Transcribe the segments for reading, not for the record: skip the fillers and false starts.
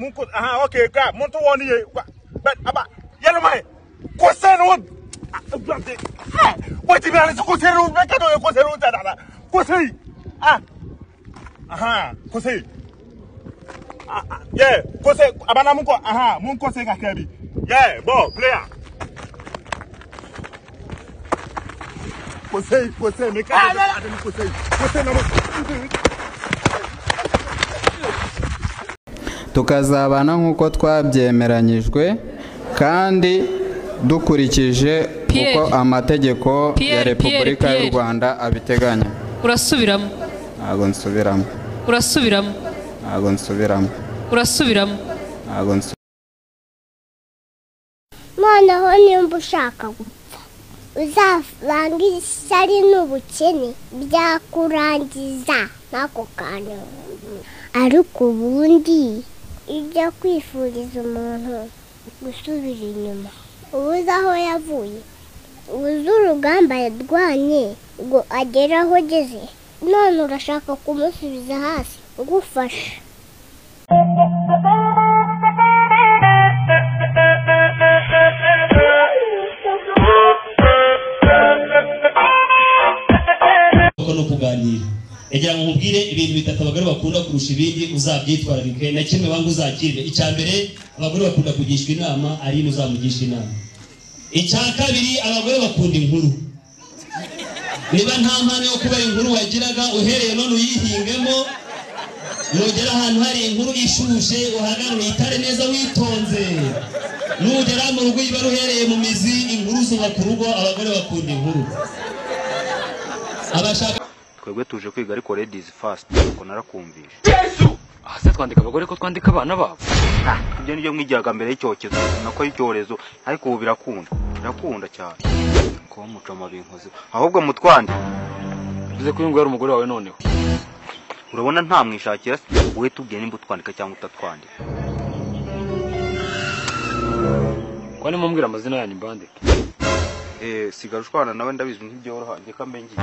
munko aha okay ka monto woni ye aba yelo mai ko seno what you are ko seno be ka do ko seno ta da ko sei aha ko sei yeah ko sei abana munko aha munko sei ka kebi yeah ball player ko sei me ka ko sei na tukazabana nkuko twabyemeranyijwe kandi dukurikije uko amategeko ya Repubulika y'u Rwanda abiteganya. Urasubiramo? Ntago nsubiramo. Urasubiramo? Ntago nsubiramo. Urasubiramo? Ntago nsubiramo. Noneho nimba ushaka gupfa uzavanga ishyari n'ubukene byakurangiza n'ako kantu, ariko ubundi ijya kwifuriza umuntu gusubira inyuma ubuze aho yavuye, ubuze urugamba yarwanye ngo agere aho ageze, none urashaka kumusubiza hasi ugufasha. no kuganira egira ngo mubwire ibintu bitatu abagore bakunda kurusha ibindi uzabyitwararike na kimwe banga uzakirwe. Icya mbere abagore bakunda kugishwa inama, ari uzamugisha inama. Icya kabiri abagore bakunda inkuru. Niba nta mpano yo kuba inkuru wagiraga uhereye none uyihingemo, nugera ahantu hari inkuru ishushe uhagarare itare neza witonze, nugera mu rugo iba ruhereye mu mizi inkuru zubaka urugo. Abagore bakunda inkuru. Abashaka twebwe tuje kwiga ariko ladies first ko narakumvisha. Yesu ase twandika abagore ko twandika abana babo. Ibyo nibyo mwigiraga mbere y'icyokezo nako y'icyorezo, ariko ubu birakunda cyane ko muco mabinkoze ahubwo mutwande bize ko yari umugore wawe. Noneho urabona nta mwishakira wowe tubwiye nimba utwandika cyangwa utatwandika. kwani mumbwira amazina yanyu mbandike. Sigara ushwana nawe ndabizi nk'ibyoroha ndeka mbengi.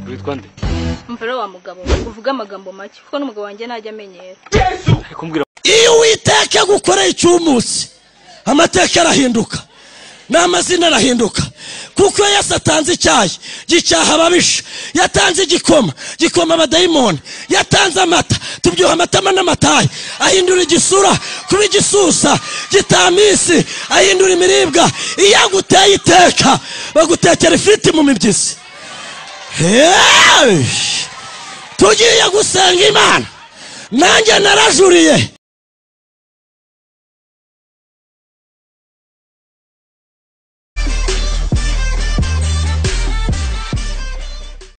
Witwa nde? Mvera wa mugabo uvuga amagambo make kuko n'umugabo wanjye najya amenyera. Yesu kumbwira iyo witeka gukora icyumunsi amateka arahinduka n'amazina arahinduka, kuko Yesu atanze icyayi gicyaha ababisha, yatanze gikoma abadayimoni, yatanze amata tubyuha amatama n'amatayi, ahindura igisura kuba igisusa, gitamisi ahindura imiribwa. Iyo aguteye iteka bagutekera ifiriti mu mibyizi. Tugiye gusenga Imana, nanjye narajuriye